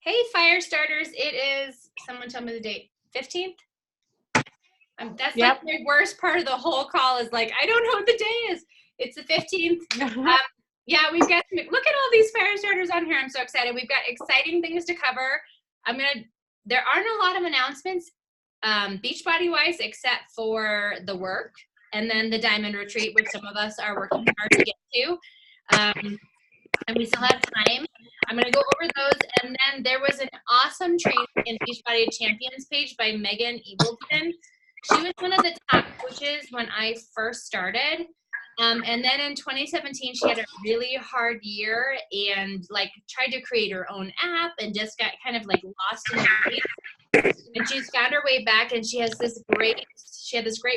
Hey, fire starters, it is, someone tell me the date, 15th? That's like my worst part of the whole call is like, I don't know what the day is. It's the 15th. Yeah, we've got, look at all these fire starters on here. I'm so excited. We've got exciting things to cover. There aren't a lot of announcements, Beachbody wise, except for the work and then the diamond retreat, which some of us are working hard to get to. And we still have time. I'm going to go over those. And then there was an awesome training in Beachbody Champions page by Megan Eagleton. She was one of the top coaches when I first started. And then in 2017, she had a really hard year and like tried to create her own app and just got kind of like lost in the weeds. And she's found her way back, and she had this great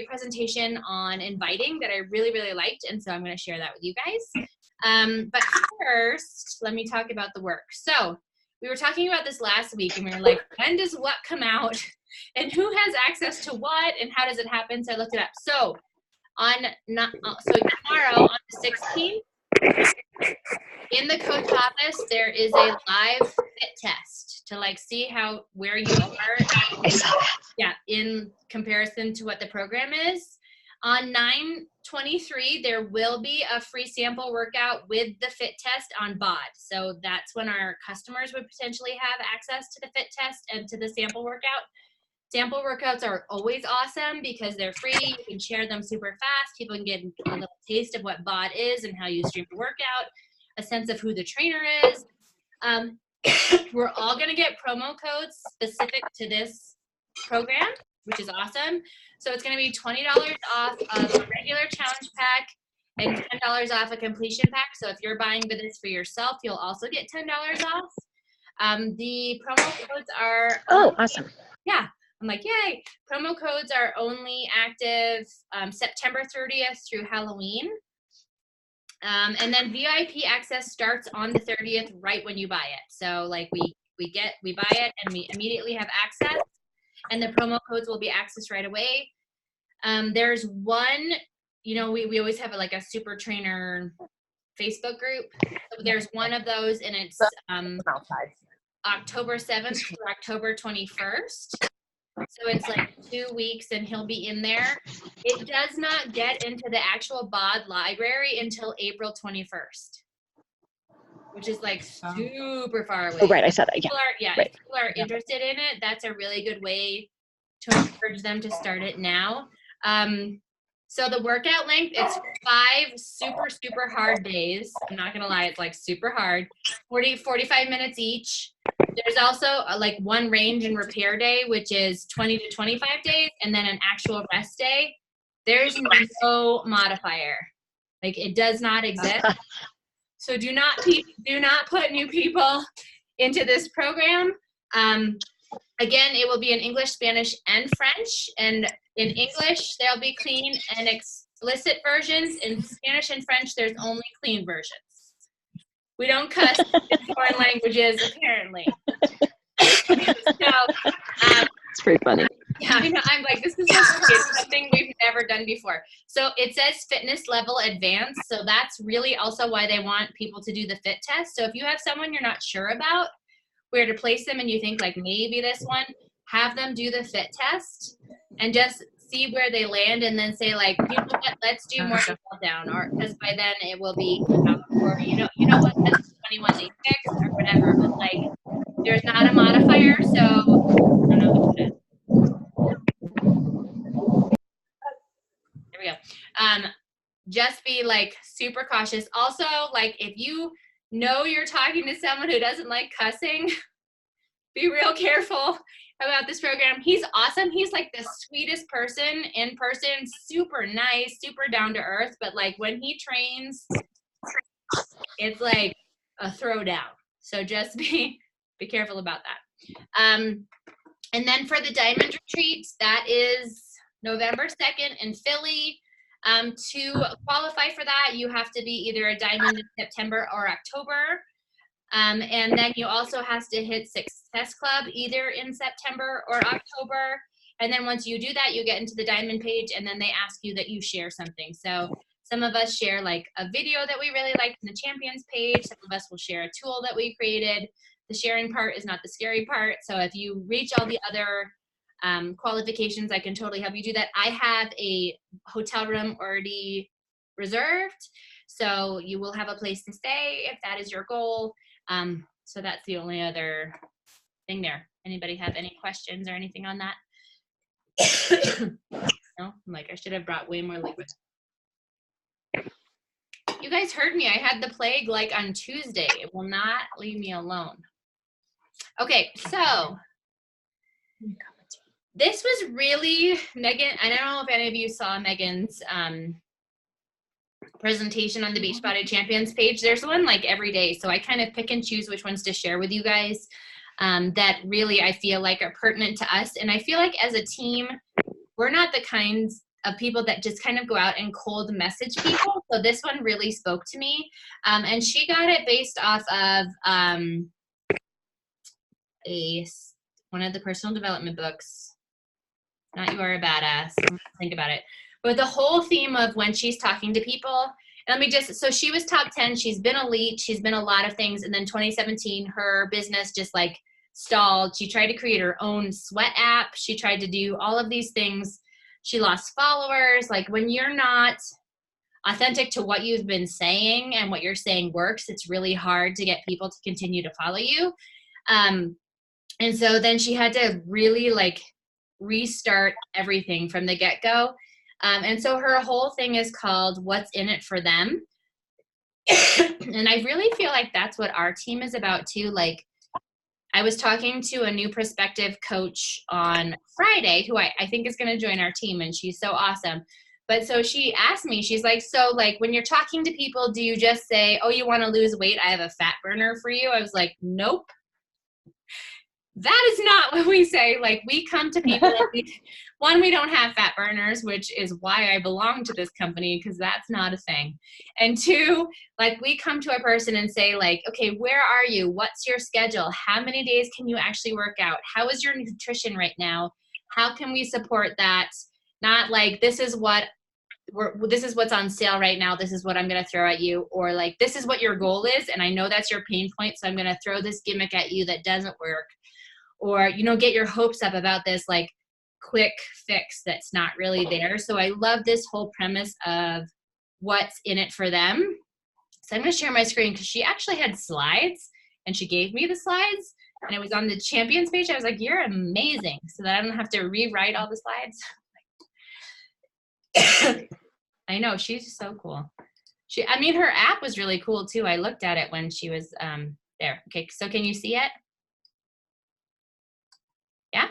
presentation on inviting that I really, really liked. And so I'm going to share that with you guys. But first, let me talk about the work. So we were talking about this last week, and we were like, when does what come out, and who has access to what, and how does it happen? So I looked it up. So tomorrow on the 16th, in the coach office, there is a live fit test to like see where you are. I saw that. Yeah, in comparison to what the program is. On 9/23, there will be a free sample workout with the fit test on BOD. So that's when our customers would potentially have access to the fit test and to the sample workout. Sample workouts are always awesome because they're free. You can share them super fast. People can get a little taste of what BOD is and how you stream the workout, a sense of who the trainer is. We're all going to get promo codes specific to this program, which is awesome. So it's going to be $20 off of a regular challenge pack and $10 off a completion pack. So if you're buying this for yourself, you'll also get $10 off. The promo codes are awesome. Yeah, I'm like, yay. Promo codes are only active September 30th through Halloween. And then VIP access starts on the 30th right when you buy it. So like we buy it and we immediately have access, and the promo codes will be accessed right away. There's one, we always have like a super trainer Facebook group. So there's one of those, and it's October 7th through October 21st. So it's like 2 weeks, and he'll be in there. It does not get into the actual BOD library until April 21st, which is like super far away. Oh, right. I saw that. Yeah. If people are interested in it, that's a really good way to encourage them to start it now. So the workout length, it's 5 super, super hard days. I'm not going to lie. It's like super hard, 45 minutes each. There's also like one range and repair day, which is 20 to 25 days, and then an actual rest day. There's no modifier. Like it does not exist. So do not put new people into this program. Again, it will be in English, Spanish, and French. And in English, there'll be clean and explicit versions. In Spanish and French, there's only clean versions. We don't cuss in foreign languages, apparently. It's pretty funny. Yeah, I know. I'm like, this is something we've never done before. So it says fitness level advanced. So that's really also why they want people to do the fit test. So if you have someone you're not sure about where to place them, and you think like maybe this one, have them do the fit test and just see where they land, and then say like, you know what, let's do more down, or because by then it will be, or you know what, that's 21 days fixed or whatever. But like, there's not a modifier, so I don't know. There we go. Just be like super cautious. Also, like if you know you're talking to someone who doesn't like cussing, be real careful about this program. He's awesome. He's like the sweetest person in person, super nice, super down to earth. But like when he trains, it's like a throwdown. So just be careful about that. And then for the diamond retreat, that is November 2nd in Philly. To qualify for that, you have to be either a diamond in September or October. And then you also have to hit Success Club either in September or October. And then once you do that, you get into the diamond page, and then they ask you that you share something. So some of us share like a video that we really liked in the champions page. Some of us will share a tool that we created. The sharing part is not the scary part. So if you reach all the other qualifications, I can totally help you do that. I have a hotel room already reserved, so you will have a place to stay if that is your goal. So that's the only other thing there. Anybody have any questions or anything on that? No, I'm like, I should have brought way more liquid. You guys heard me. I had the plague like on Tuesday. It will not leave me alone. Okay, so this was really, Megan, I don't know if any of you saw Megan's presentation on the Beachbody Champions page. There's one like every day, so I kind of pick and choose which ones to share with you guys that really I feel like are pertinent to us. And I feel like as a team, we're not the kinds of people that just kind of go out and cold message people. So this one really spoke to me. And she got it based off of one of the personal development books. Not You Are a Badass. Think about it. But the whole theme of when she's talking to people, and let me just, so she was top 10. She's been elite. She's been a lot of things. And then 2017, her business just like stalled. She tried to create her own sweat app. She tried to do all of these things. She lost followers. Like when you're not authentic to what you've been saying and what you're saying works, it's really hard to get people to continue to follow you. And so then she had to really like restart everything from the get-go. And so her whole thing is called What's in It for Them. And I really feel like that's what our team is about too. Like I was talking to a new prospective coach on Friday who I think is going to join our team, and she's so awesome. But so she asked me, she's like, so like when you're talking to people, do you just say, oh, you want to lose weight? I have a fat burner for you. I was like, nope. That is not what we say. Like we come to people, one, we don't have fat burners, which is why I belong to this company, because that's not a thing. And two, like we come to a person and say like, okay, where are you? What's your schedule? How many days can you actually work out? How is your nutrition right now? How can we support that? Not like, this is what's on sale right now. This is what I'm going to throw at you. Or like, this is what your goal is. And I know that's your pain point. So I'm going to throw this gimmick at you that doesn't work. Or, you know, get your hopes up about this like quick fix that's not really there. So I love this whole premise of what's in it for them. So I'm going to share my screen because she actually had slides and she gave me the slides and it was on the Champions page. I was like, you're amazing. So that I don't have to rewrite all the slides. I know, she's so cool. Her app was really cool too. I looked at it when she was there. Okay, so can you see it? Yeah?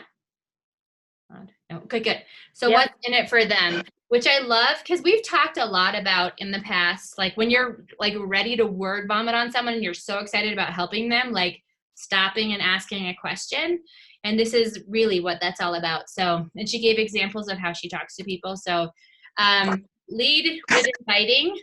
No. Okay, good. So What's in it for them, which I love because we've talked a lot about in the past, like when you're like ready to word vomit on someone and you're so excited about helping them, like stopping and asking a question. And this is really what that's all about. So, and she gave examples of how she talks to people. So lead with inviting.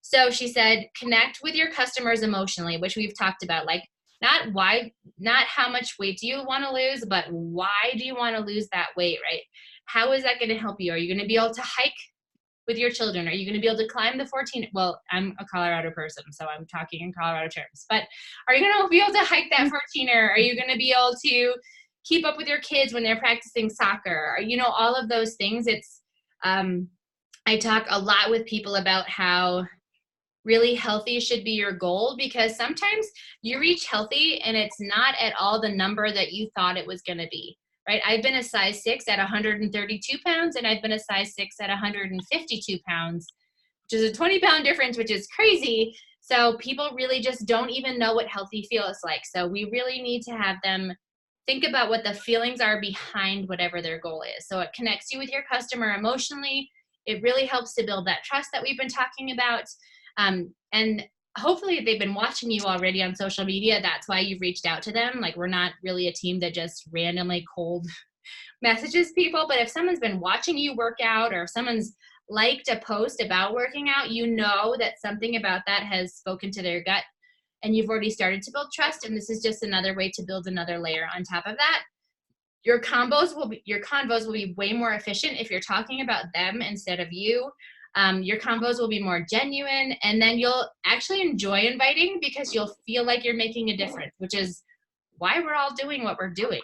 So she said, connect with your customers emotionally, which we've talked about, like not how much weight do you want to lose, but why do you want to lose that weight, right? How is that going to help you? Are you going to be able to hike with your children? Are you going to be able to climb the 14? Well, I'm a Colorado person, so I'm talking in Colorado terms, but are you going to be able to hike that 14er? Are you going to be able to keep up with your kids when they're practicing soccer? Or, you know, all of those things. It's, I talk a lot with people about how really healthy should be your goal, because sometimes you reach healthy and it's not at all the number that you thought it was going to be, right? I've been a size 6 at 132 pounds and I've been a size 6 at 152 pounds, which is a 20-pound difference, which is crazy. So people really just don't even know what healthy feels like. So we really need to have them think about what the feelings are behind whatever their goal is. So it connects you with your customer emotionally. It really helps to build that trust that we've been talking about. And hopefully they've been watching you already on social media. That's why you've reached out to them. Like we're not really a team that just randomly cold messages people, but if someone's been watching you work out or if someone's liked a post about working out, you know that something about that has spoken to their gut and you've already started to build trust. And this is just another way to build another layer on top of that. Your convos will be way more efficient if you're talking about them instead of you. Your combos will be more genuine, and then you'll actually enjoy inviting because you'll feel like you're making a difference, which is why we're all doing what we're doing.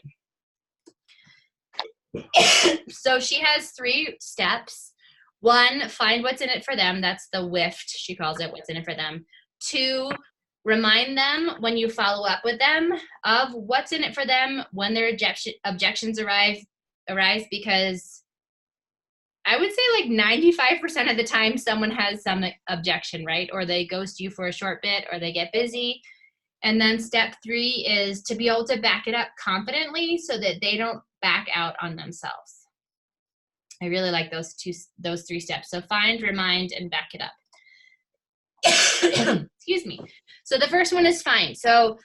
So she has 3 steps. 1, find what's in it for them. That's the Wiift, she calls it, what's in it for them. 2, remind them when you follow up with them of what's in it for them when their objections arise, because I would say like 95% of the time someone has some objection, right? Or they ghost you for a short bit, or they get busy. And then step 3 is to be able to back it up confidently so that they don't back out on themselves. I really like those 3 steps. So find, remind, and back it up. Excuse me. So the first one is find. So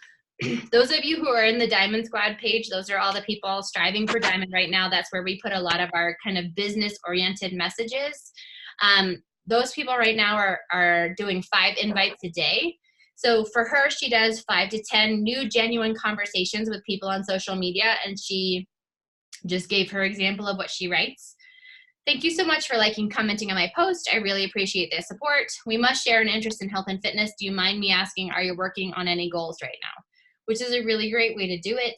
those of you who are in the Diamond Squad page, those are all the people striving for Diamond right now. That's where we put a lot of our kind of business-oriented messages. Those people right now are doing 5 invites a day. So for her, she does 5 to 10 new genuine conversations with people on social media, and she just gave her example of what she writes. Thank you so much for liking, commenting on my post. I really appreciate the support. We must share an interest in health and fitness. Do you mind me asking, are you working on any goals right now? Which is a really great way to do it.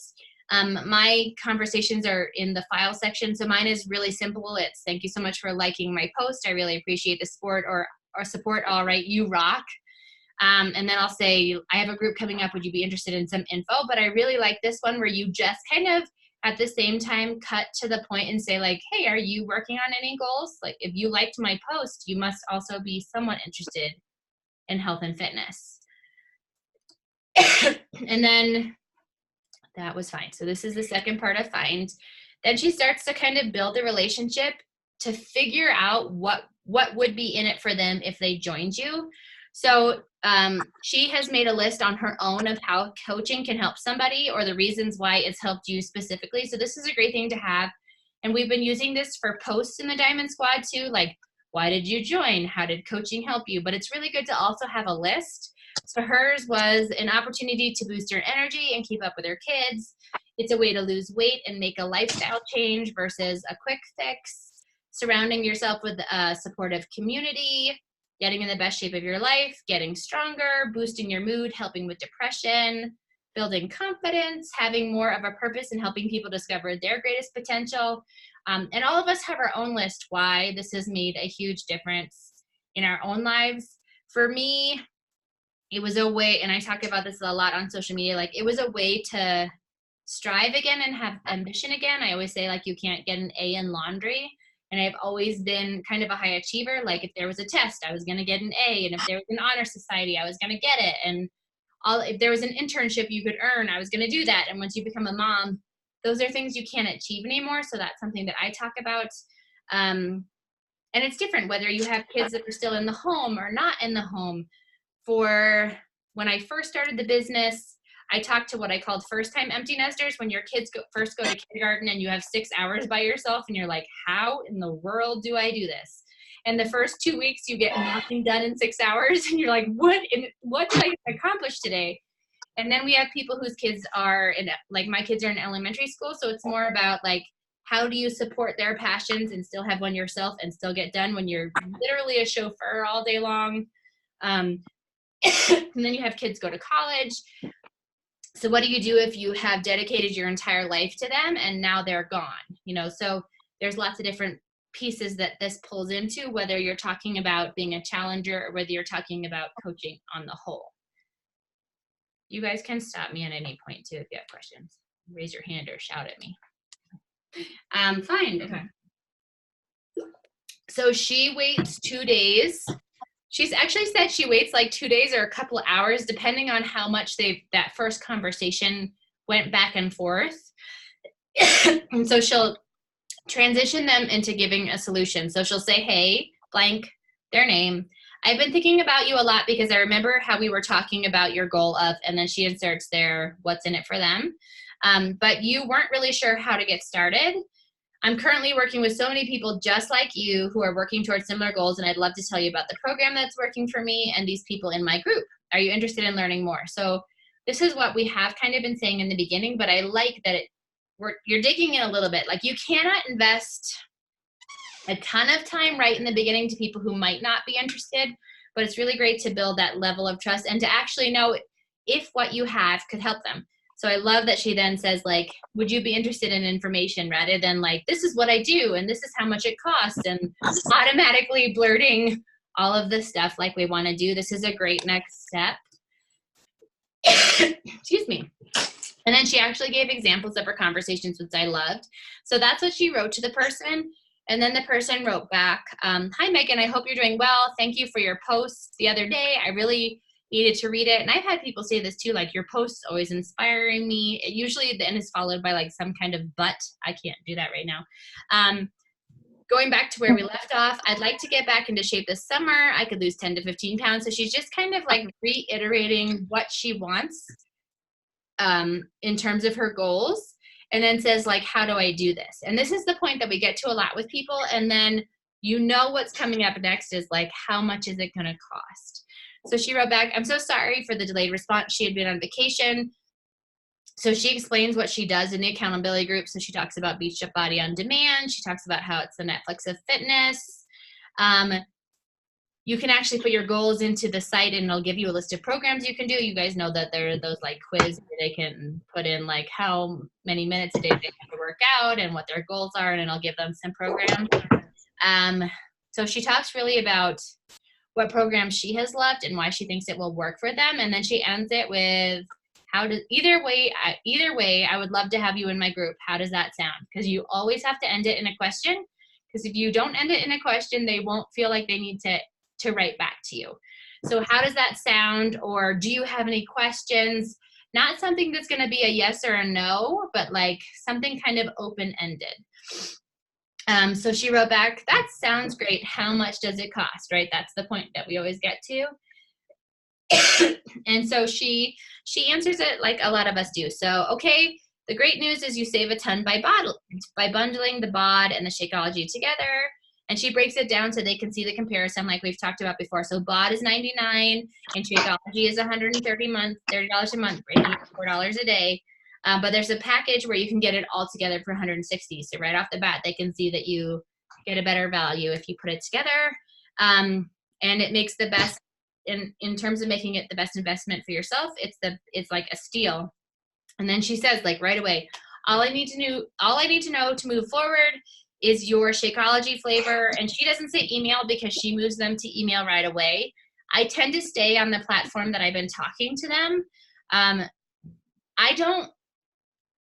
My conversations are in the file section. So mine is really simple. It's thank you so much for liking my post. I really appreciate the support, or support. All right, you rock. And then I'll say, I have a group coming up. Would you be interested in some info? But I really like this one where you just kind of at the same time cut to the point and say like, hey, are you working on any goals? Like if you liked my post, you must also be somewhat interested in health and fitness. And then that was fine. So this is the second part of find. Then she starts to kind of build a relationship to figure out what would be in it for them if they joined you. So she has made a list on her own of how coaching can help somebody, or the reasons why it's helped you specifically. So this is a great thing to have. And we've been using this for posts in the Diamond Squad too, like, why did you join? How did coaching help you? But it's really good to also have a list. So hers was an opportunity to boost your energy and keep up with your kids. It's a way to lose weight and make a lifestyle change versus a quick fix. Surrounding yourself with a supportive community, getting in the best shape of your life, getting stronger, boosting your mood, helping with depression, building confidence, having more of a purpose, and helping people discover their greatest potential. And all of us have our own list why this has made a huge difference in our own lives. For me, it was a way, and I talk about this a lot on social media, like it was a way to strive again and have ambition again. I always say like you can't get an A in laundry. And I've always been kind of a high achiever. Like if there was a test, I was going to get an A. And if there was an honor society, I was going to get it. And if there was an internship you could earn, I was going to do that. And once you become a mom, those are things you can't achieve anymore. So that's something that I talk about. And it's different whether you have kids that are still in the home or not in the home. For when I first started the business, I talked to what I called first-time empty nesters, when your kids first go to kindergarten and you have 6 hours by yourself and you're like, how in the world do I do this? And the first 2 weeks you get nothing done in 6 hours and you're like, what did I accomplish today? And then we have people whose kids are like my kids are in elementary school. So it's more about like, how do you support their passions and still have one yourself and still get done when you're literally a chauffeur all day long? And then you have kids go to college. So what do you do if you have dedicated your entire life to them and now they're gone? You know, so there's lots of different pieces that this pulls into, whether you're talking about being a challenger or whether you're talking about coaching on the whole. You guys can stop me at any point too if you have questions. Raise your hand or shout at me. Fine. Okay. So she waits 2 days. She's actually said she waits like 2 days or a couple of hours, depending on how much that first conversation went back and forth. And so she'll transition them into giving a solution. So she'll say, hey, blank, their name. I've been thinking about you a lot because I remember how we were talking about your goal of, and then she inserts their what's in it for them. But you weren't really sure how to get started. I'm currently working with so many people just like you who are working towards similar goals, and I'd love to tell you about the program that's working for me and these people in my group. Are you interested in learning more? So this is what we have kind of been saying in the beginning, but I like that you're digging in a little bit. Like you cannot invest a ton of time right in the beginning to people who might not be interested, but it's really great to build that level of trust and to actually know if what you have could help them. So I love that she then says, like, would you be interested in information, rather than like, this is what I do and this is how much it costs, and automatically blurting all of the stuff like we want to do. This is a great next step. Excuse me. And then she actually gave examples of her conversations, which I loved. So that's what she wrote to the person. And then the person wrote back, hi, Megan, I hope you're doing well. Thank you for your posts the other day. I really needed to read it. And I've had people say this too, like, your posts always inspiring me. It usually then is followed by like some kind of but. I can't do that right now. Going back to where we left off, I'd like to get back into shape this summer. I could lose 10 to 15 pounds. So she's just kind of like reiterating what she wants in terms of her goals, and then says, like, how do I do this? And this is the point that we get to a lot with people. And then what's coming up next is like, how much is it going to cost? So she wrote back, I'm so sorry for the delayed response. She had been on vacation. So she explains what she does in the accountability group. So she talks about Beachbody on Demand. She talks about how it's the Netflix of fitness. You can actually put your goals into the site and it'll give you a list of programs you can do. You guys know that there are those like quiz where they can put in like how many minutes a day they have to work out and what their goals are, and it'll give them some programs. So she talks really about what programs she has loved and why she thinks it will work for them. And then she ends it with, either way, I would love to have you in my group. How does that sound? Because you always have to end it in a question. Because if you don't end it in a question, they won't feel like they need to write back to you. So how does that sound? Or do you have any questions? Not something that's going to be a yes or a no, but like something kind of open-ended. So she wrote back, that sounds great. How much does it cost? Right? That's the point that we always get to. And so she answers it like a lot of us do. So, okay, the great news is you save a ton by bundling the bod and the Shakeology together. And she breaks it down so they can see the comparison like we've talked about before. So bod is $99 and Shakeology is $130 a month, breaking $4 a day. But there's a package where you can get it all together for $160. So right off the bat, they can see that you get a better value if you put it together. And it makes the best, in terms of making it the best investment for yourself, it's like a steal. And then she says, like, right away, all I need to know to move forward is your Shakeology flavor. And she doesn't say email because she moves them to email right away. I tend to stay on the platform that I've been talking to them.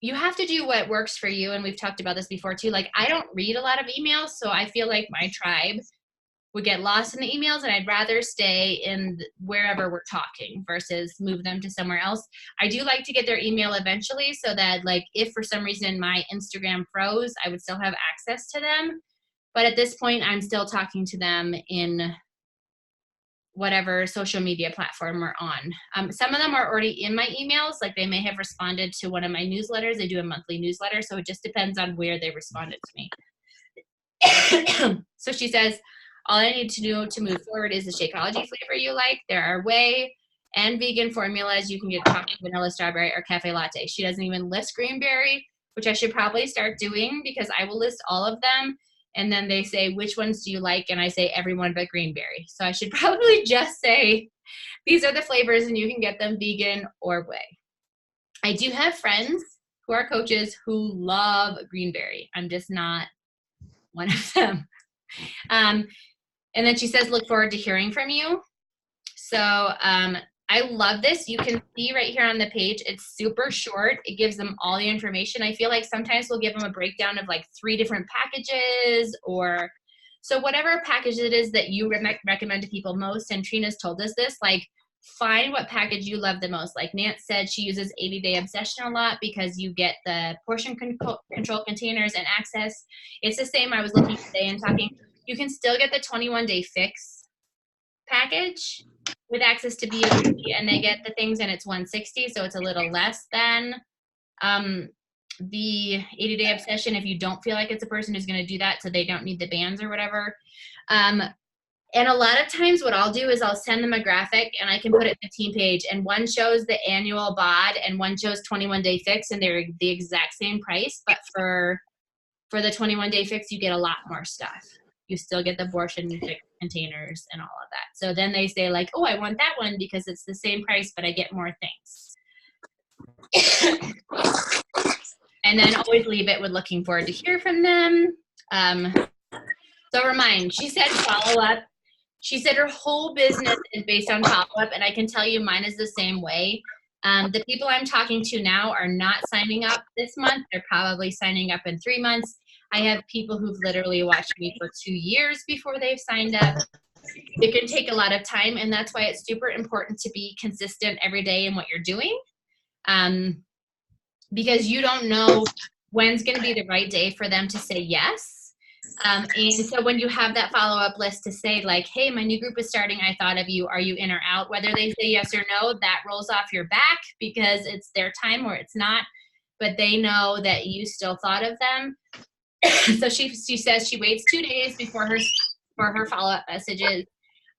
You have to do what works for you. And we've talked about this before too. Like, I don't read a lot of emails. So I feel like my tribe would get lost in the emails, and I'd rather stay in wherever we're talking versus move them to somewhere else. I do like to get their email eventually so that, like, if for some reason my Instagram froze, I would still have access to them. But at this point, I'm still talking to them in whatever social media platform we're on. Some of them are already in my emails. Like, they may have responded to one of my newsletters. I do a monthly newsletter, so it just depends on where they responded to me. So she says, all I need to do to move forward is the Shakeology flavor you like. There are whey and vegan formulas. You can get chocolate, vanilla, strawberry, or cafe latte. She doesn't even list greenberry, which I should probably start doing because I will list all of them. And then they say, which ones do you like? And I say everyone but greenberry. So I should probably just say, these are the flavors and you can get them vegan or whey. I do have friends who are coaches who love greenberry. I'm just not one of them. And then she says, look forward to hearing from you. So I love this. You can see right here on the page, it's super short. It gives them all the information. I feel like sometimes we'll give them a breakdown of like 3 different packages, or so whatever package it is that you recommend to people most. And Trina's told us this, like, find what package you love the most. Like Nance said, she uses 80-Day Obsession a lot because you get the portion control containers and access. It's the same. I was looking today and talking. You can still get the 21-day fix package with access to BOD, and they get the things and it's $160, so it's a little less than the 80-Day Obsession if you don't feel like it's a person who's going to do that, so they don't need the bands or whatever. And a lot of times what I'll do is I'll send them a graphic and I can put it 15 page, and one shows the annual bod and one shows 21-day fix, and they're the exact same price, but for the 21-day fix you get a lot more stuff. You still get the portion containers and all of that. So then they say like, oh, I want that one because it's the same price, but I get more things. And then always leave it with looking forward to hear from them. So remind, she said follow up. She said her whole business is based on follow up, and I can tell you mine is the same way. The people I'm talking to now are not signing up this month. They're probably signing up in 3 months. I have people who've literally watched me for 2 years before they've signed up. It can take a lot of time, and that's why it's super important to be consistent every day in what you're doing. Because you don't know when's going to be the right day for them to say yes. And so when you have that follow-up list to say like, hey, my new group is starting, I thought of you, are you in or out? Whether they say yes or no, that rolls off your back because it's their time or it's not, but they know that you still thought of them. So she says she waits 2 days before her follow-up messages.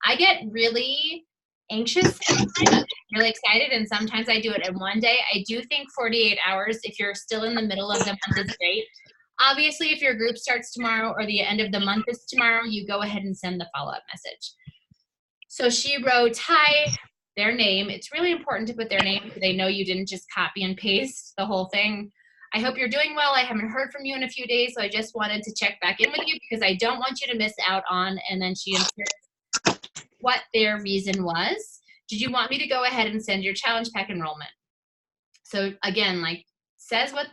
I get really anxious, really excited, and sometimes I do it in 1 day. I do think 48 hours, if you're still in the middle of the month, is great. Obviously, if your group starts tomorrow or the end of the month is tomorrow, you go ahead and send the follow-up message. So she wrote, hi, their name. It's really important to put their name so they know you didn't just copy and paste the whole thing. I hope you're doing well. I haven't heard from you in a few days, so I just wanted to check back in with you because I don't want you to miss out on, and then she inserts what their reason was. Did you want me to go ahead and send your challenge pack enrollment? So again, like says what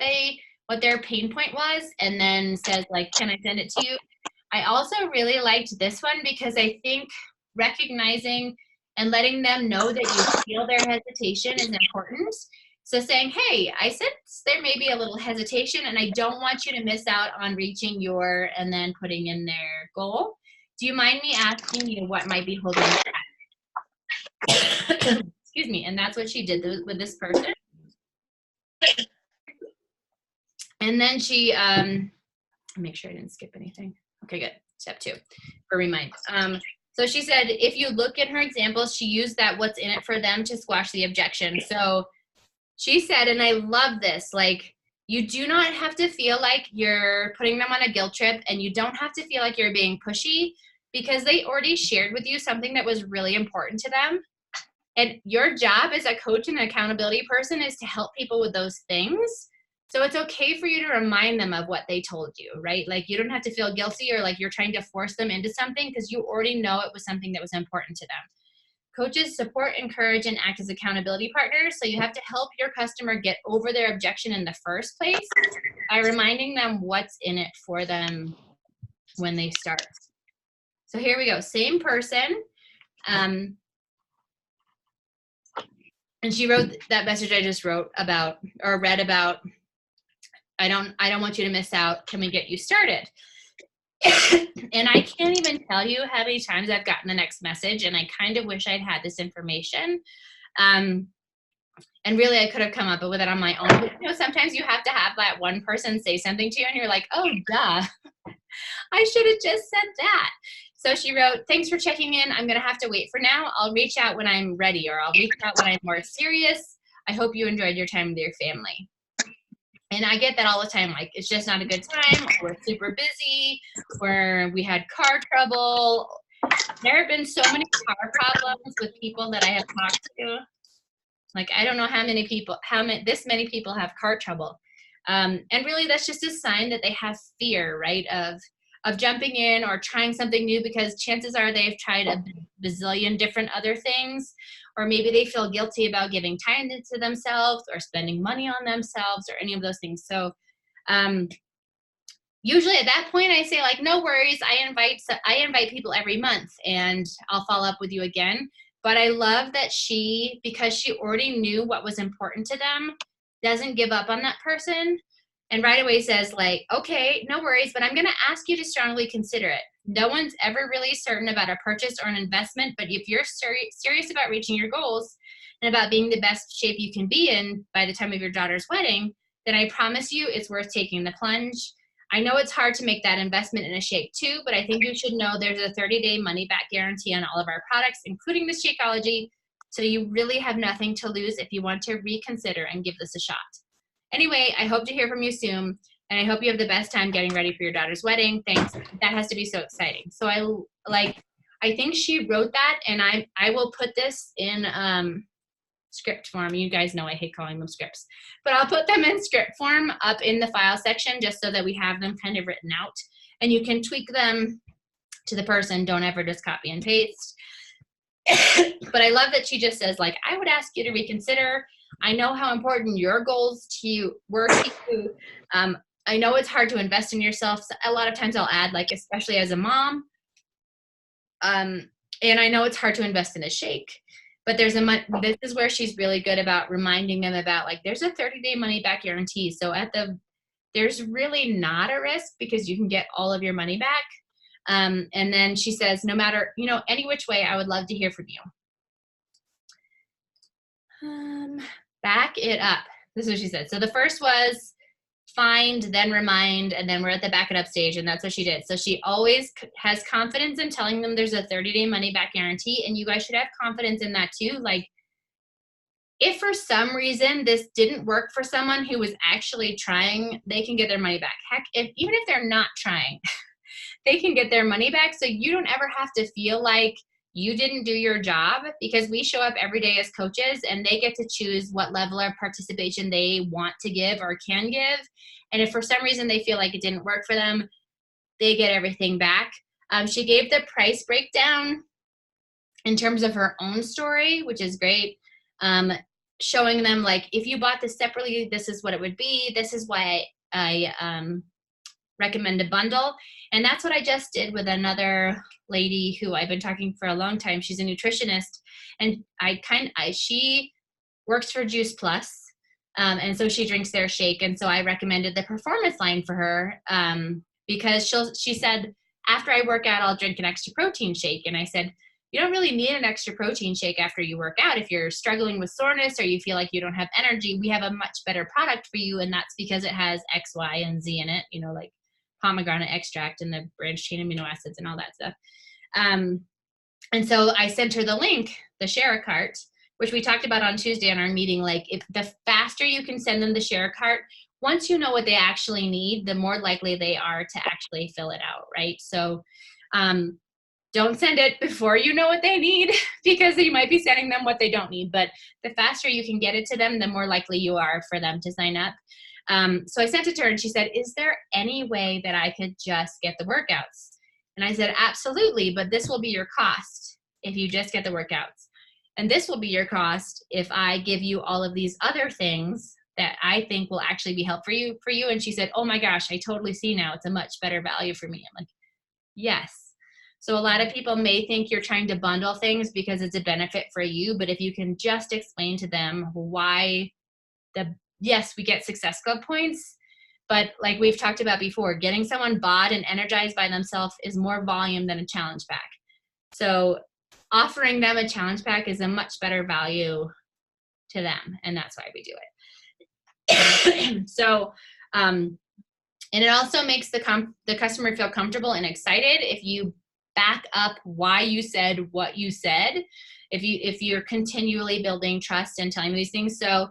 their pain point was, and then says like, can I send it to you? I also really liked this one because I think recognizing and letting them know that you feel their hesitation is important. So saying, hey, I sense there may be a little hesitation and I don't want you to miss out on reaching your, and then putting in their goal. Do you mind me asking you what might be holding you back? Excuse me. And that's what she did with this person. And then she, make sure I didn't skip anything. Okay, good. Step 2 for remind. So she said, if you look at her examples, she used that what's in it for them to squash the objection. So she said, and I love this, like, you do not have to feel like you're putting them on a guilt trip, and you don't have to feel like you're being pushy because they already shared with you something that was really important to them. And your job as a coach and accountability person is to help people with those things. So it's okay for you to remind them of what they told you, right? Like you don't have to feel guilty or like you're trying to force them into something because you already know it was something that was important to them. Coaches support, encourage, and act as accountability partners. So you have to help your customer get over their objection in the first place by reminding them what's in it for them when they start. So here we go. Same person. And she wrote that message I just wrote about or read about. I don't want you to miss out. Can we get you started? And I can't even tell you how many times I've gotten the next message, and I kind of wish I'd had this information. And really, I could have come up with it on my own. But, you know, sometimes you have to have that one person say something to you, and you're like, oh, duh. I should have just said that. So she wrote, thanks for checking in. I'm going to have to wait for now. I'll reach out when I'm ready, or I'll reach out when I'm more serious. I hope you enjoyed your time with your family. And I get that all the time. Like, it's just not a good time. We're super busy. We had car trouble. There have been so many car problems with people that I have talked to. Like, I don't know how many people, this many people have car trouble. And really, that's just a sign that they have fear, right, of jumping in or trying something new, because chances are they've tried a bazillion different other things, or maybe they feel guilty about giving time to themselves or spending money on themselves or any of those things. So usually at that point I say like, no worries, I invite people every month and I'll follow up with you again. But I love that because she already knew what was important to them, doesn't give up on that person. And right away says like, okay, no worries, but I'm going to ask you to strongly consider it. No one's ever really certain about a purchase or an investment, but if you're serious about reaching your goals and about being the best shape you can be in by the time of your daughter's wedding, then I promise you it's worth taking the plunge. I know it's hard to make that investment in a shake too, but I think you should know there's a 30-day money-back guarantee on all of our products, including the Shakeology, so you really have nothing to lose if you want to reconsider and give this a shot. Anyway, I hope to hear from you soon, and I hope you have the best time getting ready for your daughter's wedding. Thanks. That has to be so exciting. So I think she wrote that, and I will put this in script form. You guys know I hate calling them scripts, but I'll put them in script form up in the file section just so that we have them kind of written out, and you can tweak them to the person. Don't ever just copy and paste. But I love that she just says, like, I would ask you to reconsider. I know how important your goals to you were to you. I know it's hard to invest in yourself. So a lot of times I'll add, like, especially as a mom. And I know it's hard to invest in a shake, but this is where she's really good about reminding them about, like, there's a 30-day money back guarantee. So there's really not a risk because you can get all of your money back. And then she says, no matter, any which way, I would love to hear from you. Back it up. This is what she said. So the first was find, then remind, and then we're at the back it up stage, and that's what she did. So she always has confidence in telling them there's a 30-day money back guarantee, and you guys should have confidence in that too. Like, if for some reason this didn't work for someone who was actually trying, they can get their money back. Heck, even if they're not trying, they can get their money back. So you don't ever have to feel like you didn't do your job, because we show up every day as coaches and they get to choose what level of participation they want to give or can give. And if for some reason they feel like it didn't work for them, they get everything back. She gave the price breakdown in terms of her own story, which is great. Showing them, like, if you bought this separately, this is what it would be. This is why I recommend a bundle. And that's what I just did with another lady who I've been talking for a long time. She's a nutritionist, and she works for Juice Plus. And so she drinks their shake. And so I recommended the performance line for her because she said, after I work out, I'll drink an extra protein shake. And I said, you don't really need an extra protein shake after you work out. If you're struggling with soreness or you feel like you don't have energy, we have a much better product for you. And that's because it has X, Y, and Z in it, like pomegranate extract and the branched chain amino acids and all that stuff. And so I sent her the link, the share a cart, which we talked about on Tuesday in our meeting. Like, if the faster you can send them the share a cart, once you know what they actually need, the more likely they are to actually fill it out, right? So don't send it before you know what they need, because you might be sending them what they don't need. But the faster you can get it to them, the more likely you are for them to sign up. So I sent it to her and she said, is there any way that I could just get the workouts? And I said, absolutely, but this will be your cost if you just get the workouts. And this will be your cost if I give you all of these other things that I think will actually be helpful for you. And she said, oh my gosh, I totally see now. It's a much better value for me. I'm like, yes. So a lot of people may think you're trying to bundle things because it's a benefit for you, but if you can just explain to them why yes, we get Success Club points, but like we've talked about before, getting someone bought and energized by themselves is more volume than a challenge pack. So offering them a challenge pack is a much better value to them, and that's why we do it. So, and it also makes the customer feel comfortable and excited if you back up why you said what you said, if you're continually building trust and telling these things. So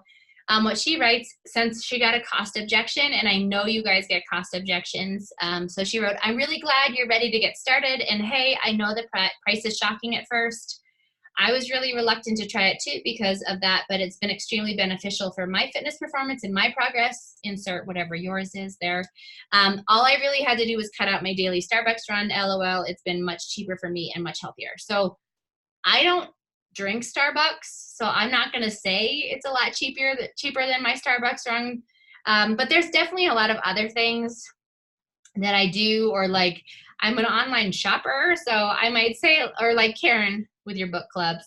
what she writes, since she got a cost objection, and I know you guys get cost objections, so she wrote, I'm really glad you're ready to get started, and hey, I know the price is shocking at first. I was really reluctant to try it too because of that, but it's been extremely beneficial for my fitness performance and my progress. Insert whatever yours is there. All I really had to do was cut out my daily Starbucks run. LOL, it's been much cheaper for me and much healthier. So I don't drink Starbucks, so I'm not going to say it's a lot cheaper than my Starbucks run. But there's definitely a lot of other things that I do, or like I'm an online shopper, so I might say, or like Karen with your book clubs,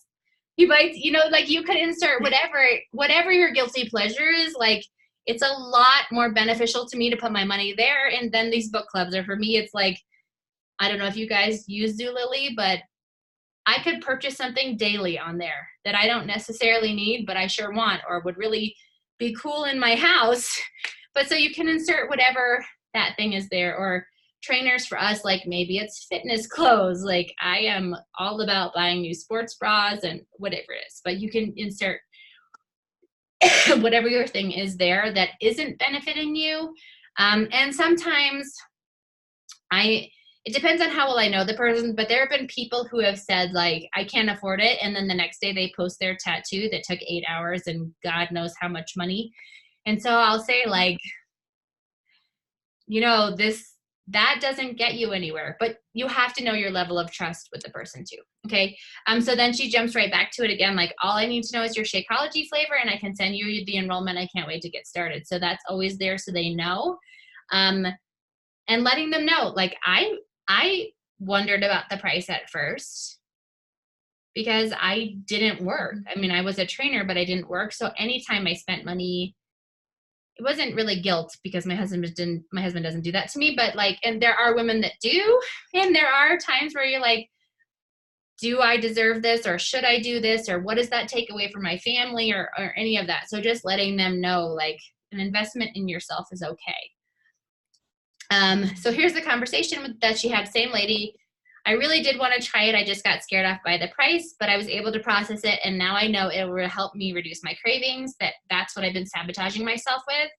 you might, like you could insert whatever your guilty pleasure is. Like, it's a lot more beneficial to me to put my money there, and then these book clubs are for me. It's like, I don't know if you guys use Zulily, but I could purchase something daily on there that I don't necessarily need, but I sure want, or would really be cool in my house. But so you can insert whatever that thing is there. Or trainers for us, like maybe it's fitness clothes. Like I am all about buying new sports bras and whatever it is, but you can insert whatever your thing is there that isn't benefiting you. And sometimes it depends on how well I know the person, but there have been people who have said like, I can't afford it. And then the next day they post their tattoo that took 8 hours and God knows how much money. And so I'll say like, that doesn't get you anywhere, but you have to know your level of trust with the person too. Okay. So then she jumps right back to it again. Like, all I need to know is your Shakeology flavor and I can send you the enrollment. I can't wait to get started. So that's always there. So they know, and letting them know, like, I wondered about the price at first because I didn't work. I mean, I was a trainer, but I didn't work. So anytime I spent money, it wasn't really guilt because my husband doesn't do that to me, but like, and there are women that do, and there are times where you're like, do I deserve this, or should I do this, or what does that take away from my family, or any of that. So just letting them know, like, an investment in yourself is okay. So here's the conversation that she had. Same lady. I really did want to try it. I just got scared off by the price, but I was able to process it. And now I know it will help me reduce my cravings. That's what I've been sabotaging myself with.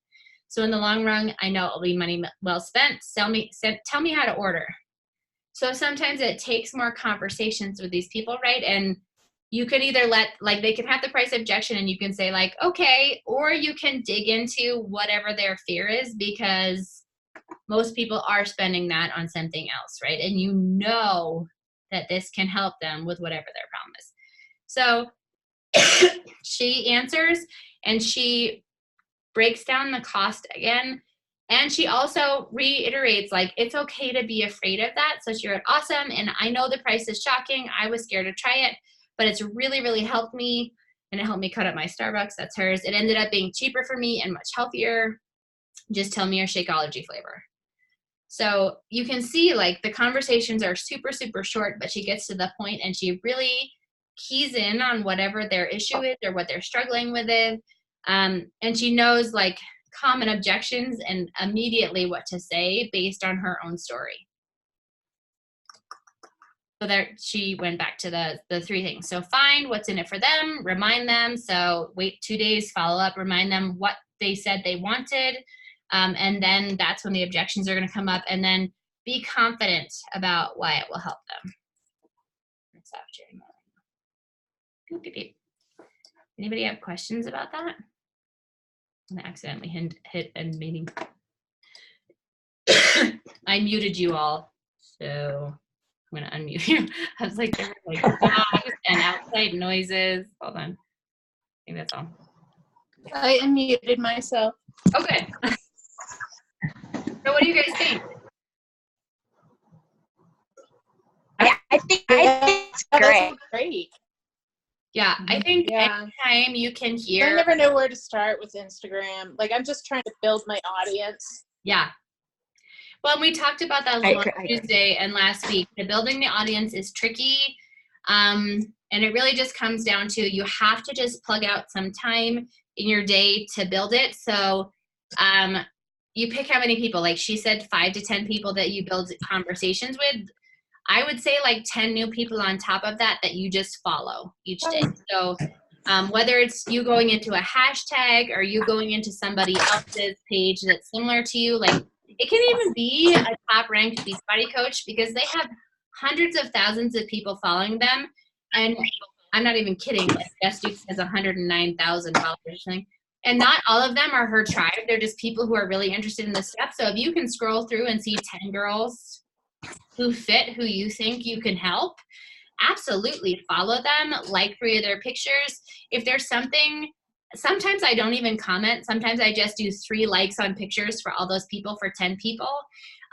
So in the long run, I know it'll be money well spent. Tell me how to order. So sometimes it takes more conversations with these people, right? And you can either they can have the price objection and you can say like, okay, or you can dig into whatever their fear is, because most people are spending that on something else, right? And you know that this can help them with whatever their problem is. So she answers and she breaks down the cost again. And she also reiterates, like, it's okay to be afraid of that. So she wrote, awesome. And I know the price is shocking. I was scared to try it, but it's really, really helped me. And it helped me cut up my Starbucks. That's hers. It ended up being cheaper for me and much healthier. Just tell me your Shakeology flavor. So you can see like the conversations are super, super short, but she gets to the point and she really keys in on whatever their issue is or what they're struggling with it. And she knows like common objections and immediately what to say based on her own story. So there she went back to the 3 things. So find what's in it for them, remind them. So wait 2 days, follow up, remind them what they said they wanted. And then that's when the objections are going to come up, and then be confident about why it will help them. Stop sharing that. Anybody have questions about that? I'm going to accidentally hit end meeting. I muted you all, so I'm going to unmute you. I was like, there were like dogs and outside noises. Hold on. I think that's all. I unmuted myself. Okay. So what do you guys think? I think it's great. Great. Yeah, I think anytime you can hear. I never know where to start with Instagram. Like, I'm just trying to build my audience. Yeah. Well, we talked about that on Tuesday and last week. The building the audience is tricky. And it really just comes down to, you have to just plug out some time in your day to build it. So you pick how many people, like she said, 5 to 10 people that you build conversations with. I would say like 10 new people on top of that you just follow each day. So whether it's you going into a hashtag or you going into somebody else's page that's similar to you, like it can even be a top ranked Beachbody coach, because they have hundreds of thousands of people following them. And I'm not even kidding. Like Best Dukes has 109,000 followers or something. And not all of them are her tribe. They're just people who are really interested in the stuff. So if you can scroll through and see 10 girls who fit, who you think you can help, absolutely follow them, like 3 of their pictures. If there's something, sometimes I don't even comment. Sometimes I just do 3 likes on pictures for all those people, for 10 people.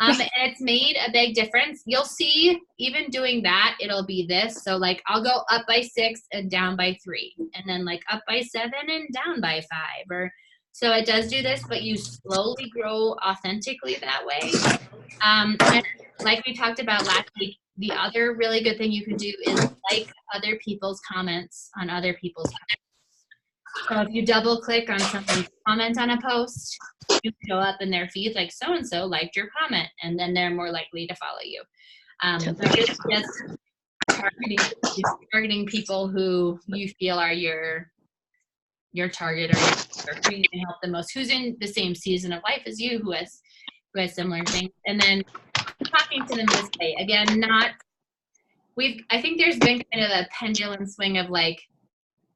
And it's made a big difference. You'll see, even doing that, it'll be this. So like I'll go up by 6 and down by 3, and then like up by 7 and down by 5. Or so it does do this, but you slowly grow authentically that way. And like we talked about last week, the other really good thing you can do is like other people's comments on other people's comments. So if you double click on someone's comment on a post, you show up in their feed like so-and-so liked your comment, and then they're more likely to follow you. It's just targeting people who you feel are your target, or who you can help the most, who's in the same season of life as you, who has similar things. And then talking to them this way. Again, I think there's been kind of a pendulum swing of like,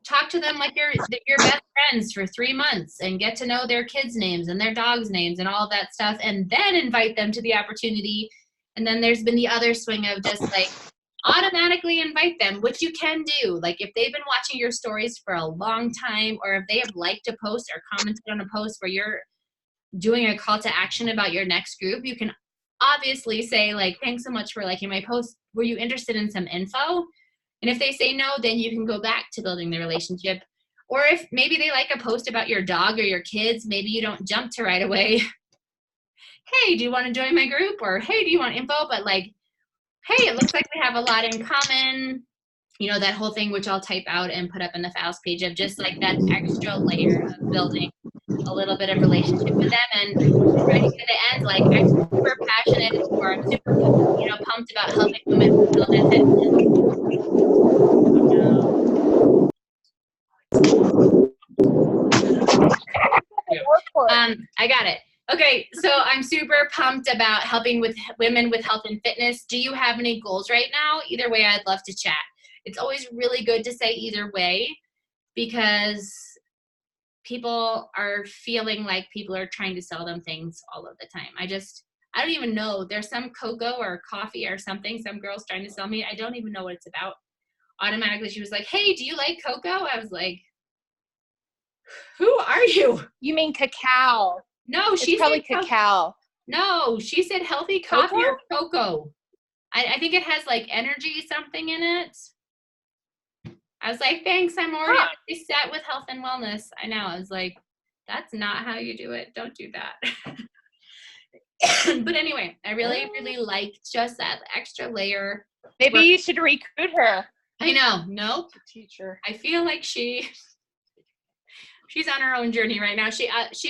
talk to them like your best friends for 3 months and get to know their kids' names and their dogs' names and all of that stuff, and then invite them to the opportunity. And then there's been the other swing of just like automatically invite them, which you can do. Like if they've been watching your stories for a long time, or if they have liked a post or commented on a post where you're doing a call to action about your next group, you can obviously say like, thanks so much for liking my post. Were you interested in some info? And if they say no, then you can go back to building the relationship. Or if maybe they like a post about your dog or your kids, maybe you don't jump to right away. Hey, do you want to join my group? Or hey, do you want info? But like, hey, it looks like we have a lot in common. You know, that whole thing, which I'll type out and put up in the files page, of just like that extra layer of building a little bit of relationship with them. And right at the end, like, I'm super passionate, or I'm super, pumped about helping women with health and fitness. I got it. Okay, so I'm super pumped about helping with women with health and fitness. Do you have any goals right now? Either way, I'd love to chat. It's always really good to say either way, because people are feeling like people are trying to sell them things all of the time. I don't even know. There's some cocoa or coffee or something some girl's trying to sell me. I don't even know what it's about. Automatically, she was like, hey, do you like cocoa? I was like, who are you? You mean cacao? No, she's probably cacao. No, she said healthy coffee or cocoa. I think it has like energy something in it. I was like, thanks, I'm already set with health and wellness. I know. I was like, that's not how you do it. Don't do that. But anyway, I really, really like just that extra layer. Maybe you should recruit her. I know. Nope. Teacher. I feel like she's on her own journey right now. She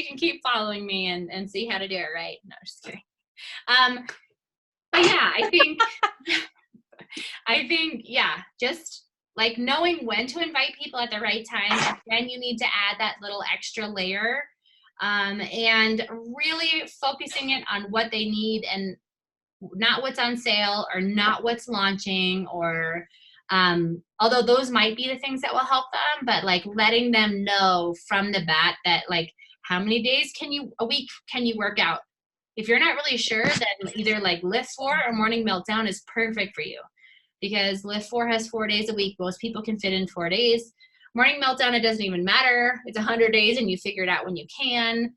can keep following me and see how to do it right. No, just kidding. But yeah, I think, yeah, just like knowing when to invite people at the right time, and then you need to add that little extra layer, and really focusing it on what they need and not what's on sale or not what's launching, or although those might be the things that will help them, but like letting them know from the bat that like, how many days a week can you work out? If you're not really sure, then either like Lift 4 or Morning Meltdown is perfect for you, because Lift 4 has 4 days a week. Most people can fit in 4 days. Morning Meltdown, it doesn't even matter. It's 100 days and you figure it out when you can.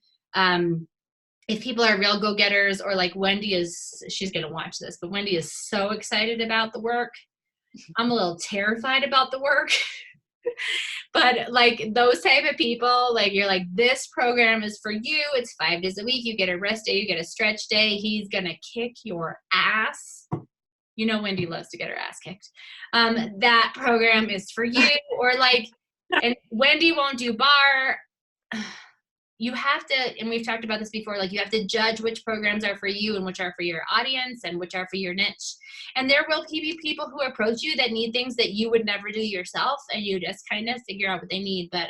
If people are real go-getters, or like Wendy she's going to watch this, but Wendy is so excited about the work. I'm a little terrified about the work. But like those type of people, like you're like, this program is for you. It's 5 days a week. You get a rest day. You get a stretch day. He's going to kick your ass. You know, Wendy loves to get her ass kicked. That program is for you. Or like, and Wendy won't do bar. You have to, and we've talked about this before, like you have to judge which programs are for you and which are for your audience and which are for your niche. And there will be people who approach you that need things that you would never do yourself, and you just kind of figure out what they need. But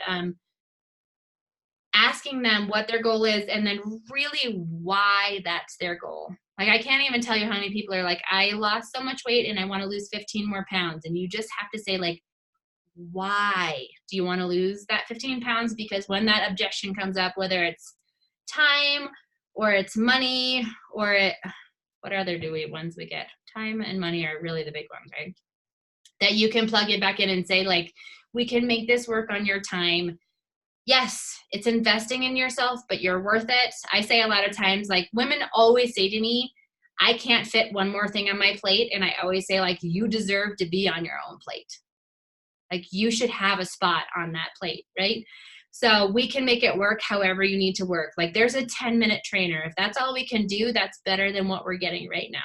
asking them what their goal is, and then really why that's their goal. Like I can't even tell you how many people are like, I lost so much weight and I want to lose 15 more pounds. And you just have to say like, why do you want to lose that 15 pounds? Because when that objection comes up, whether it's time or it's money or what other ones we get? Time and money are really the big ones, right? That you can plug it back in and say like, we can make this work on your time. Yes, it's investing in yourself, but you're worth it. I say a lot of times, like women always say to me, I can't fit one more thing on my plate. And I always say like, you deserve to be on your own plate. Like you should have a spot on that plate, right? So we can make it work however you need to work. Like there's a 10-minute trainer. If that's all we can do, that's better than what we're getting right now,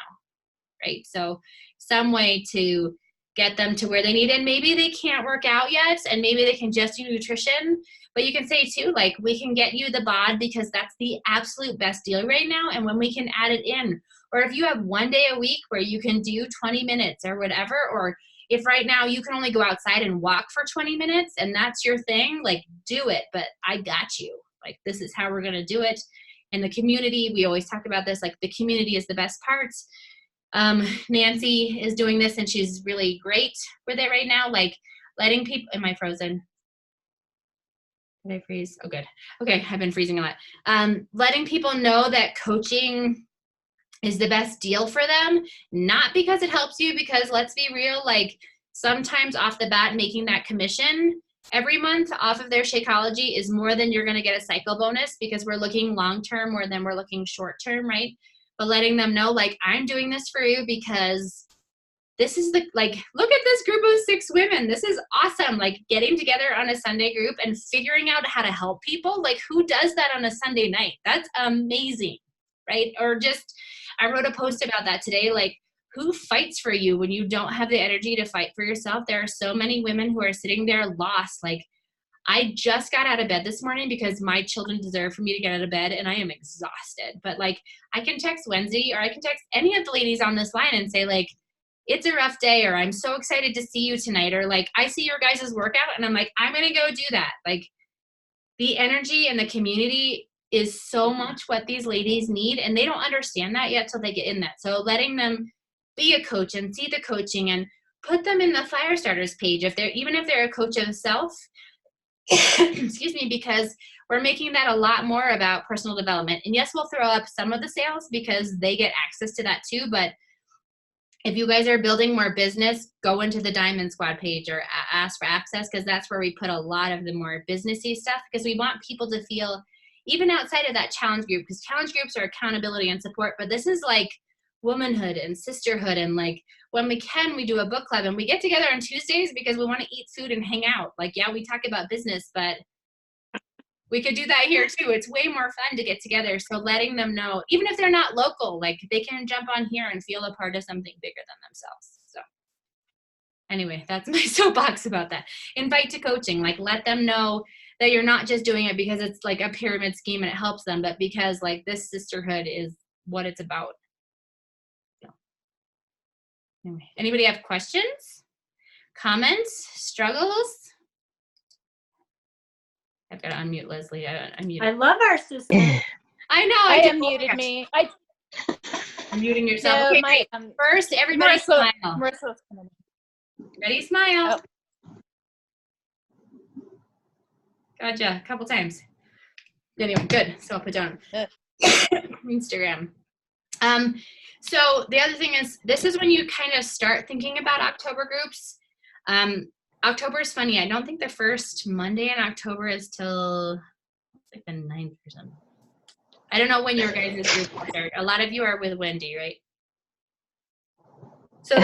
right? So some way to get them to where they need it. And maybe they can't work out yet, and maybe they can just do nutrition. But you can say too, like we can get you the bod because that's the absolute best deal right now. And when we can add it in, or if you have 1 day a week where you can do 20 minutes or whatever, or if right now you can only go outside and walk for 20 minutes and that's your thing, like do it, but I got you. Like this is how we're going to do it. And the community, we always talk about this, like the community is the best part. Nancy is doing this and she's really great with it right now. Like letting people, am I frozen? Did I freeze? Oh, good. Okay, I've been freezing a lot. Letting people know that coaching is the best deal for them, not because it helps you, because let's be real, like sometimes off the bat, making that commission every month off of their Shakeology is more than you're gonna get a cycle bonus, because we're looking long-term more than we're looking short-term, right? But letting them know, like, I'm doing this for you because this is the, like, look at this group of 6 women. This is awesome. Like getting together on a Sunday group and figuring out how to help people. Like who does that on a Sunday night? That's amazing, right? Or just, I wrote a post about that today. Like who fights for you when you don't have the energy to fight for yourself? There are so many women who are sitting there lost. Like I just got out of bed this morning because my children deserve for me to get out of bed and I am exhausted. But like I can text Wednesday or I can text any of the ladies on this line and say like, it's a rough day, or I'm so excited to see you tonight, or like I see your guys' workout and I'm like, I'm gonna go do that. Like the energy and the community is so much what these ladies need, and they don't understand that yet till they get in that. So letting them be a coach and see the coaching and put them in the fire starters page if they're, even if they're a coach of self, excuse me, because we're making that a lot more about personal development. And yes, we'll throw up some of the sales because they get access to that too, but if you guys are building more business, go into the Diamond Squad page or ask for access, because that's where we put a lot of the more businessy stuff, because we want people to feel, even outside of that challenge group, because challenge groups are accountability and support, but this is like womanhood and sisterhood. And like when we can, we do a book club and we get together on Tuesdays because we want to eat food and hang out. Like, yeah, we talk about business, but we could do that here too. It's way more fun to get together. So letting them know, even if they're not local, like they can jump on here and feel a part of something bigger than themselves. So anyway, that's my soapbox about that. Invite to coaching, like let them know that you're not just doing it because it's like a pyramid scheme and it helps them, but because like this sisterhood is what it's about. So anyway, anybody have questions, comments, struggles? I've got to unmute Leslie. I love our system. I know. I did. unmuted me. I'm muting yourself. No, Okay, great. First, everybody smile. Marissa's coming in. Ready? Smile. Oh. Gotcha. A couple times. Anyway, good. So I'll put down Instagram. So the other thing is, this is when you kind of start thinking about October groups. October is funny. I don't think the first Monday in October is till like the 9th or something. I don't know when your guys' group start. A lot of you are with Wendy, right? So,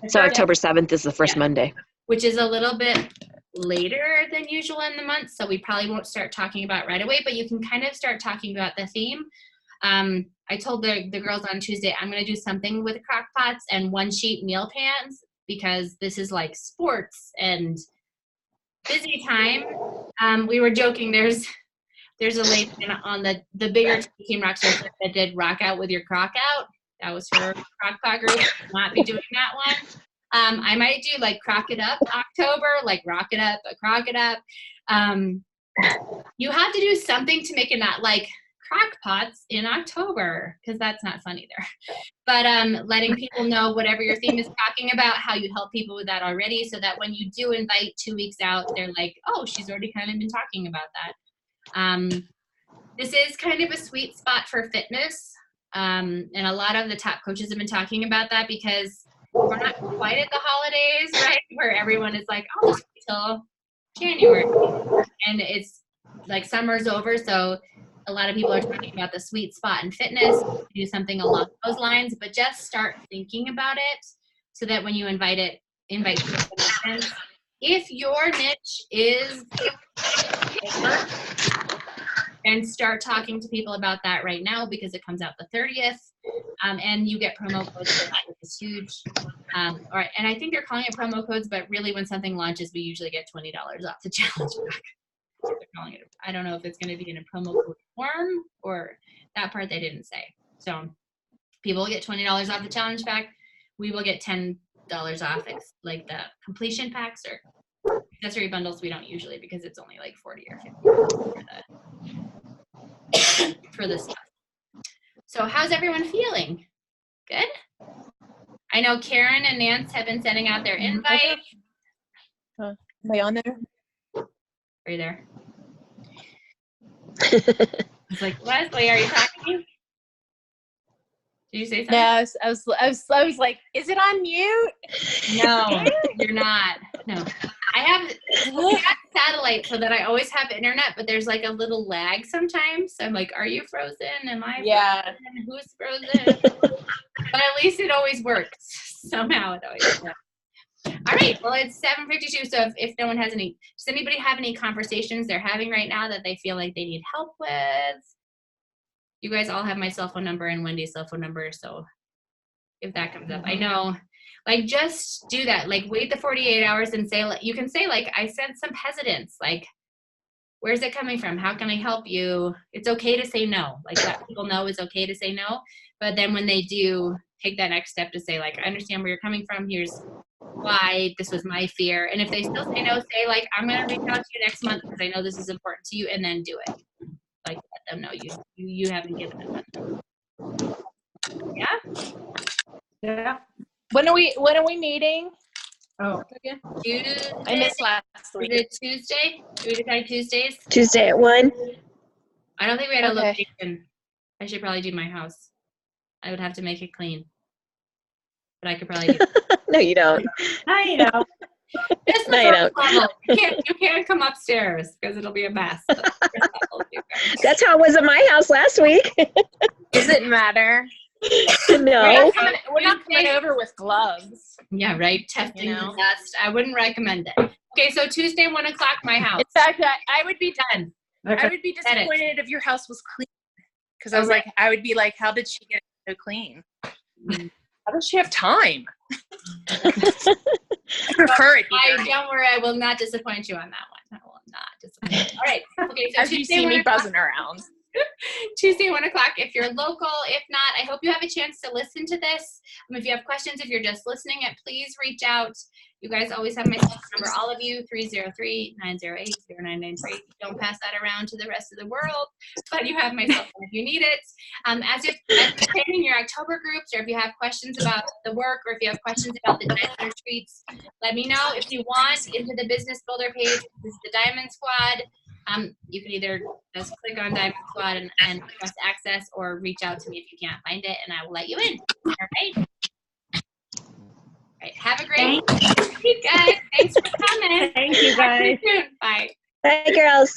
so October 7th is the first Monday. Which is a little bit later than usual in the month. So we probably won't start talking about right away, but you can kind of start talking about the theme. I told the girls on Tuesday, I'm going to do something with crock pots and one sheet meal pans, because this is like sports and busy time. We were joking. There's a lady on the bigger Team Rock circuit that did rock out with your crock out. That was her crock pot group. I'll not be doing that one. I might do like crock it up October, like rock it up, crock it up. You have to do something to make it not like crock pots in October, because that's not fun either. But letting people know whatever your theme is talking about, how you help people with that already, so that when you do invite 2 weeks out, they're like, oh, she's already kind of been talking about that. This is kind of a sweet spot for fitness. And a lot of the top coaches have been talking about that, because we're not quite at the holidays, right? Where everyone is like, I'll just wait till January. And it's like summer's over, so a lot of people are talking about the sweet spot in fitness, do something along those lines, but just start thinking about it so that when you invite people. If your niche is and start talking to people about that right now, because it comes out the 30th, and you get promo codes for that, which is huge. All right, and I think they're calling it promo codes, but really when something launches, we usually get $20 off the challenge pack. They're calling it. I don't know if it's going to be in a promo code form, or that part they didn't say. So people will get $20 off the challenge pack. We will get $10 off. It's like the completion packs or accessory bundles. We don't usually, because it's only like 40 or 50 for that. for this stuff. So how's everyone feeling? Good? I know Karen and Nance have been sending out their invite. Am I on there? Are you there? It's like, Leslie, are you talking? Did you say something? No, I was like, is it on mute? No, you're not. No. I have satellite so that I always have internet, but there's like a little lag sometimes. I'm like, are you frozen? Am I frozen? Who's frozen? But at least it always works. Somehow it always works. All right, well, it's 7:52, so if no one has any, does anybody have any conversations they're having right now that they feel like they need help with? You guys all have my cell phone number and Wendy's cell phone number, so if that comes up, I know, like, just do that. Like, wait the 48 hours and say, like, you can say, like, I sense some hesitance. Like, where's it coming from? How can I help you? It's okay to say no. Like, let people know it's okay to say no. But then when they do, take that next step to say, like, I understand where you're coming from. Here's why. This was my fear. And if they still say no, say, like, I'm going to reach out to you next month because I know this is important to you, and then do it. Like, let them know you haven't given it them. Yeah? Yeah. When are we meeting? Oh, Tuesday. I missed last Is week. it Tuesday? Do we decide Tuesdays? Tuesday at 1. I don't think we had a Okay. location. I should probably do my house. I would have to make it clean. But I could probably do it. No, you don't. I know. Just the No, you first don't. level. You can't come upstairs because it'll be a mess. But the first level will be okay. That's how it was at my house last week. Does it matter? No. We're not coming over with gloves. Yeah, right. Testing You the know? dust. I wouldn't recommend it. Okay, so Tuesday, 1 o'clock, my house. In fact, I would be Done. I would be Edit. disappointed if your house was clean. Because I was like, I would be like, how did she get it so clean? How does she have time? I prefer it. Don't worry, I will not disappoint you on that one. I will not disappoint you. All right. Okay, so As you Tuesday, see 1 me o'clock. buzzing around. Tuesday, 1 o'clock. If you're local, if not, I hope you have a chance to listen to this. If you have questions, if you're just listening, please reach out. You guys always have my cell phone number, all of you, 303-908-0993. Don't pass that around to the rest of the world, but you have my cell phone if you need it. As you're planning your October groups, or if you have questions about the work, or if you have questions about the Diamond retreats, let me know. If you want, into the Business Builder page, this is the Diamond Squad. You can either just click on Diamond Squad and request access, or reach out to me if you can't find it, and I will let you in. All right? All right. Have a great week, guys. Thanks for coming. Thank you, guys. See you soon. Bye. Bye, girls.